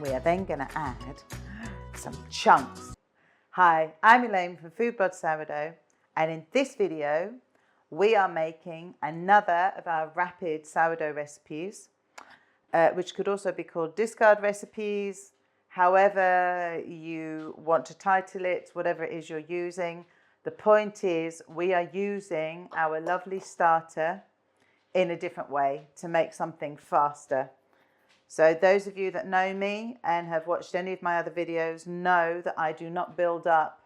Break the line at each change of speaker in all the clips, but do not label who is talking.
We are then going to add some chunks. Hi, I'm Elaine from Food Blood Sourdough, and in this video we are making another of our rapid sourdough recipes, which could also be called discard recipes, however you want to title it, whatever it is you're using. The point is we are using our lovely starter in a different way to make something faster. So those of you that know me and have watched any of my other videos know that I do not build up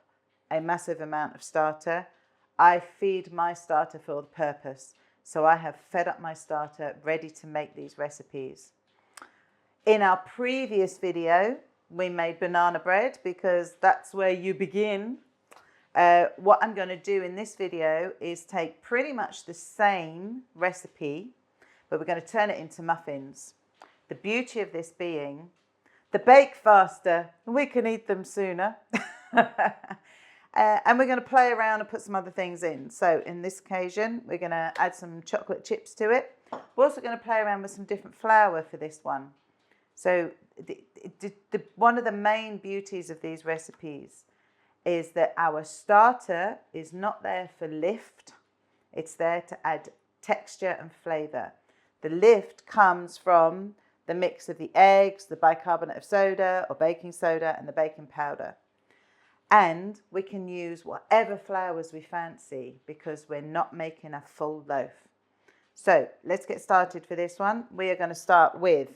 a massive amount of starter. I feed my starter for the purpose. So I have fed up my starter ready to make these recipes. In our previous video, we made banana bread because that's where you begin. What I'm going to do in this video is take pretty much the same recipe, but we're going to turn it into muffins. The beauty of this being, they bake faster, we can eat them sooner. And we're going to play around and put some other things in. So in this occasion, we're going to add some chocolate chips to it. We're also going to play around with some different flour for this one. So one of the main beauties of these recipes is that our starter is not there for lift. It's there to add texture and flavour. The lift comes from the mix of the eggs, the bicarbonate of soda or baking soda and the baking powder. And we can use whatever flours we fancy because we're not making a full loaf. So let's get started for this one. We are going to start with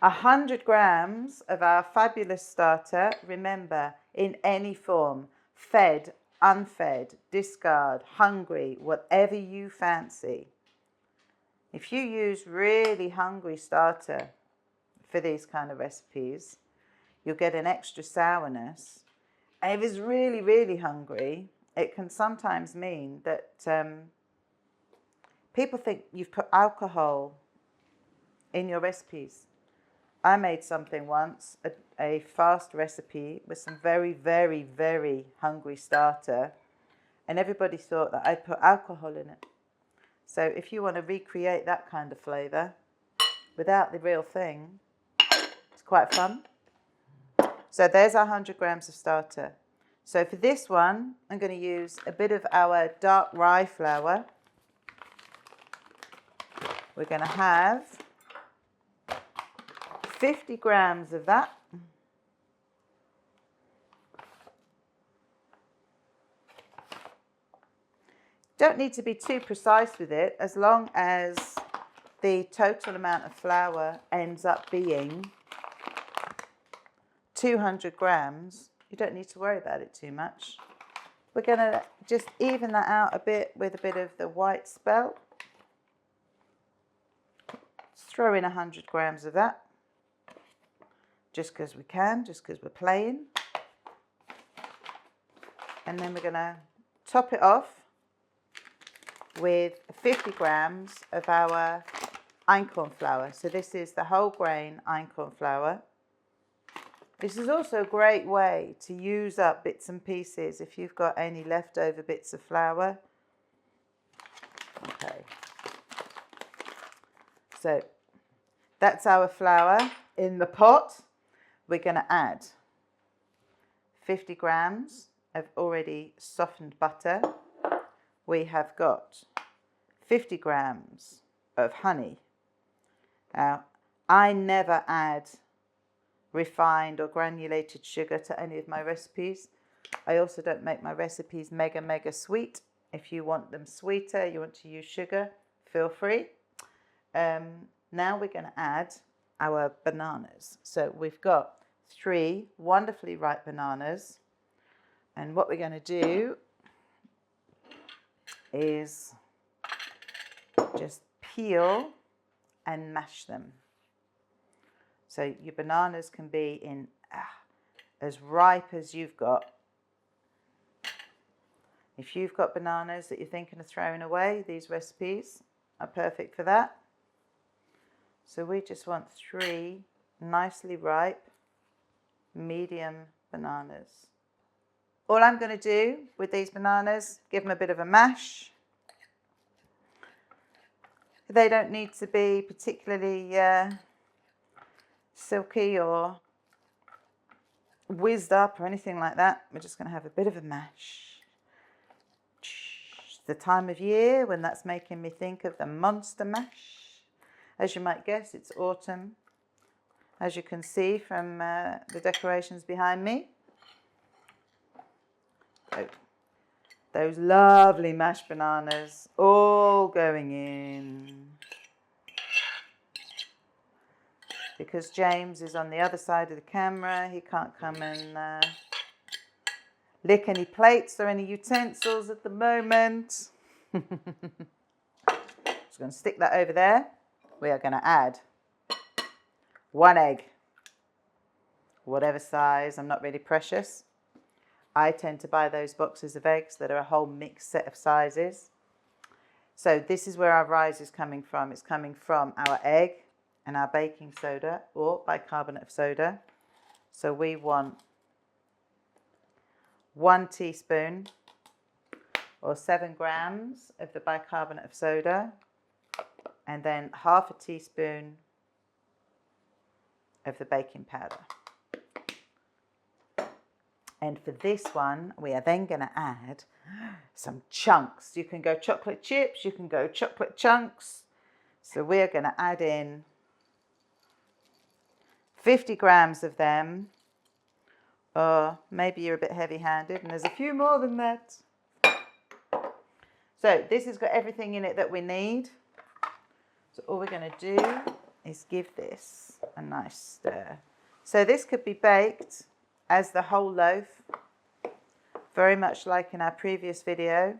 100 grams of our fabulous starter. Remember, in any form, fed, unfed, discard, hungry, whatever you fancy. If you use really hungry starter for these kind of recipes, you'll get an extra sourness. And if it's really, really hungry, it can sometimes mean that people think you've put alcohol in your recipes. I made something once, a fast recipe with some very, very, very hungry starter, and everybody thought that I'd put alcohol in it. So if you want to recreate that kind of flavour without the real thing, it's quite fun. So there's our 100 grams of starter. So for this one, I'm going to use a bit of our dark rye flour. We're going to have 50 grams of that. Don't need to be too precise with it, as long as the total amount of flour ends up being 200 grams. You don't need to worry about it too much. We're going to just even that out a bit with a bit of the white spelt. Let's throw in 100 grams of that. Just because we can, just because we're playing. And then we're going to top it off with 50 grams of our einkorn flour. So this is the whole grain einkorn flour. This is also a great way to use up bits and pieces if you've got any leftover bits of flour. Okay. So that's our flour in the pot. We're going to add 50 grams of already softened butter. We have got 50 grams of honey. Now, I never add refined or granulated sugar to any of my recipes. I also don't make my recipes mega, mega sweet. If you want them sweeter, you want to use sugar, feel free. Now we're going to add our bananas. So we've got 3 wonderfully ripe bananas. And what we're going to do is just peel and mash them. So your bananas can be in as ripe as you've got. If you've got bananas that you're thinking of throwing away, these recipes are perfect for that. So we just want 3 nicely ripe, medium bananas. All I'm going to do with these bananas, give them a bit of a mash. They don't need to be particularly silky or whizzed up or anything like that. We're just going to have a bit of a mash. It's the time of year when that's making me think of the monster mash. As you might guess, it's autumn, as you can see from the decorations behind me. So, those lovely mashed bananas all going in. Because James is on the other side of the camera, he can't come and lick any plates or any utensils at the moment. Just going to stick that over there. We are going to add 1 egg, whatever size. I'm not really precious. I tend to buy those boxes of eggs that are a whole mixed set of sizes. So this is where our rise is coming from. It's coming from our egg and our baking soda or bicarbonate of soda. So we want 1 teaspoon or 7 grams of the bicarbonate of soda, and then half a teaspoon of the baking powder. And for this one, we are then going to add some chunks. You can go chocolate chips, you can go chocolate chunks. So we're going to add in 50 grams of them, or maybe you're a bit heavy-handed and there's a few more than that. So this has got everything in it that we need. So all we're going to do is give this a nice stir. So this could be baked as the whole loaf, very much like in our previous video,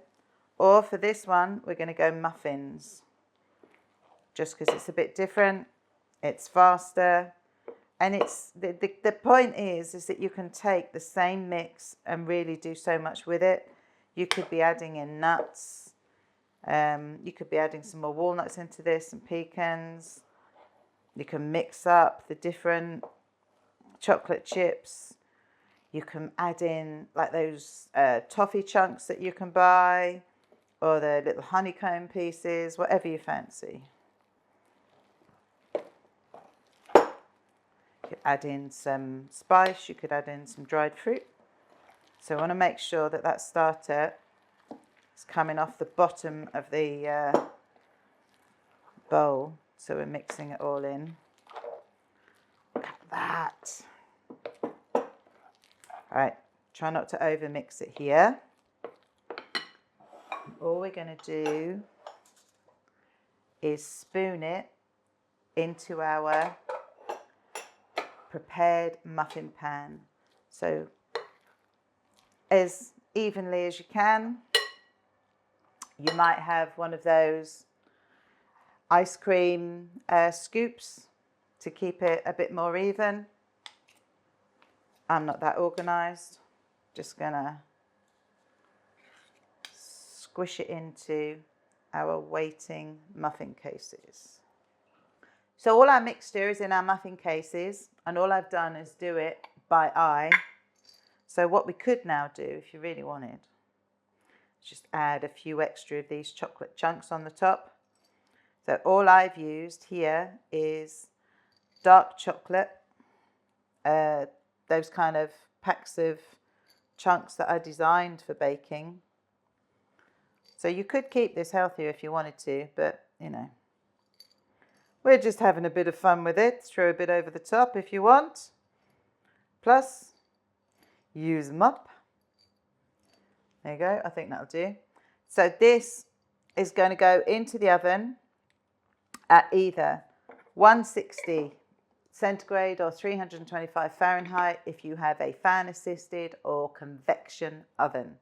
or for this one we're going to go muffins, just because it's a bit different, it's faster. And it's the point is that you can take the same mix and really do so much with it. You could be adding in nuts. You could be adding some more walnuts into this and pecans. You can mix up the different chocolate chips. You can add in like those toffee chunks that you can buy, or the little honeycomb pieces, whatever you fancy. You could add in some spice, you could add in some dried fruit. So I want to make sure that that starter is coming off the bottom of the bowl. So we're mixing it all in. Look at that. Right, try not to over mix it here. All we're going to do is spoon it into our prepared muffin pan. So as evenly as you can. You might have one of those ice cream scoops to keep it a bit more even. I'm not that organised. Just gonna squish it into our waiting muffin cases. So all our mixture is in our muffin cases, and all I've done is do it by eye. So what we could now do, if you really wanted, is just add a few extra of these chocolate chunks on the top. So all I've used here is dark chocolate, those kind of packs of chunks that are designed for baking. So you could keep this healthier if you wanted to, but you know, we're just having a bit of fun with it. Throw a bit over the top if you want. Plus, use them up. There you go, I think that'll do. So this is going to go into the oven at either 160 centigrade or 325 Fahrenheit if you have a fan assisted or convection oven.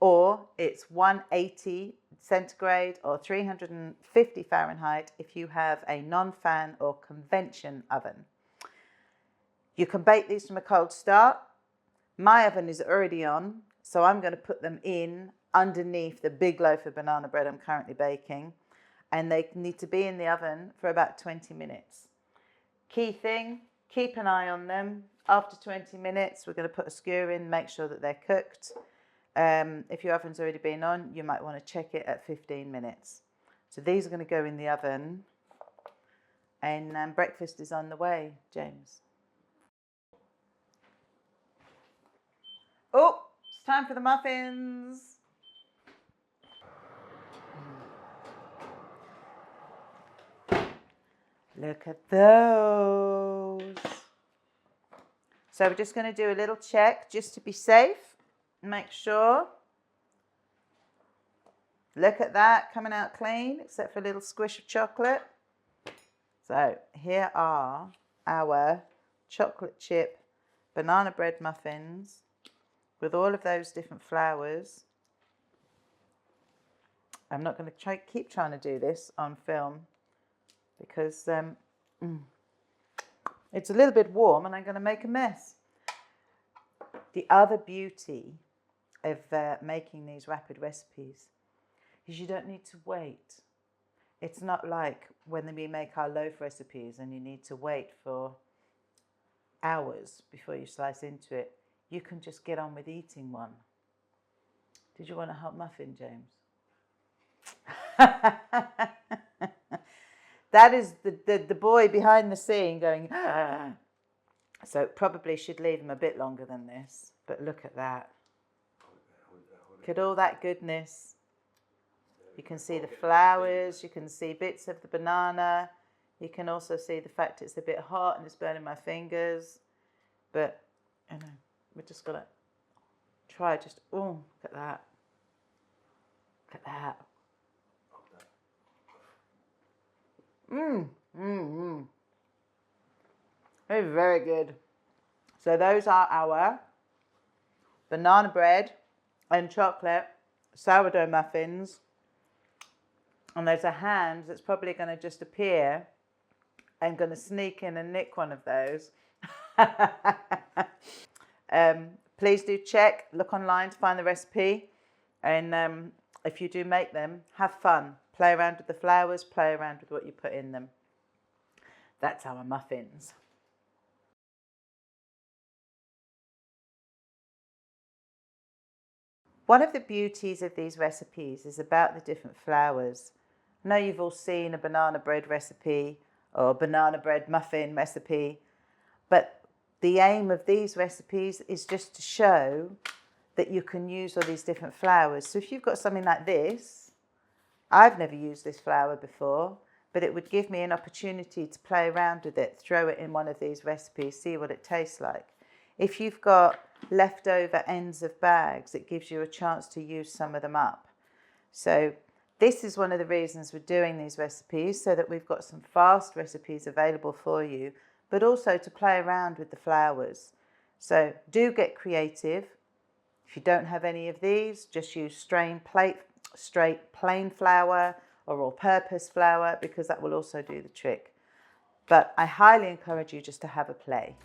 Or it's 180 centigrade or 350 Fahrenheit if you have a non-fan or convention oven. You can bake these from a cold start. My oven is already on, so I'm going to put them in underneath the big loaf of banana bread I'm currently baking, and they need to be in the oven for about 20 minutes. Key thing, keep an eye on them. After 20 minutes, we're going to put a skewer in, make sure that they're cooked. If your oven's already been on, you might want to check it at 15 minutes. So these are going to go in the oven and breakfast is on the way, James. Oh, it's time for the muffins. Look at those. So we're just going to do a little check just to be safe. Make sure. Look at that, coming out clean, except for a little squish of chocolate. So here are our chocolate chip banana bread muffins with all of those different flours. I'm not going to keep trying to do this on film because it's a little bit warm and I'm going to make a mess. The other beauty of making these rapid recipes is you don't need to wait. It's not like when we make our loaf recipes and you need to wait for hours before you slice into it. You can just get on with eating one. Did you want a hot muffin, James? That is the boy behind the scene going, ah. So probably should leave them a bit longer than this. But look at that. Look at all that goodness. You can see the flowers, you can see bits of the banana. You can also see the fact it's a bit hot and it's burning my fingers. But, you know, we're just going to try just, oh, look at that. Look at that. Very, very good. So those are our banana bread and chocolate sourdough muffins. And there's a hand that's probably going to just appear and going to sneak in and nick one of those. Please do check, look online to find the recipe. And if you do make them, have fun. Play around with the flowers, play around with what you put in them. That's our muffins. One of the beauties of these recipes is about the different flours. I know you've all seen a banana bread recipe or a banana bread muffin recipe, but the aim of these recipes is just to show that you can use all these different flours. So if you've got something like this, I've never used this flour before, but it would give me an opportunity to play around with it, throw it in one of these recipes, see what it tastes like. If you've got leftover ends of bags, it gives you a chance to use some of them up. So this is one of the reasons we're doing these recipes, so that we've got some fast recipes available for you, but also to play around with the flours. So do get creative. If you don't have any of these, just use straight plain flour or all-purpose flour, because that will also do the trick. But I highly encourage you just to have a play.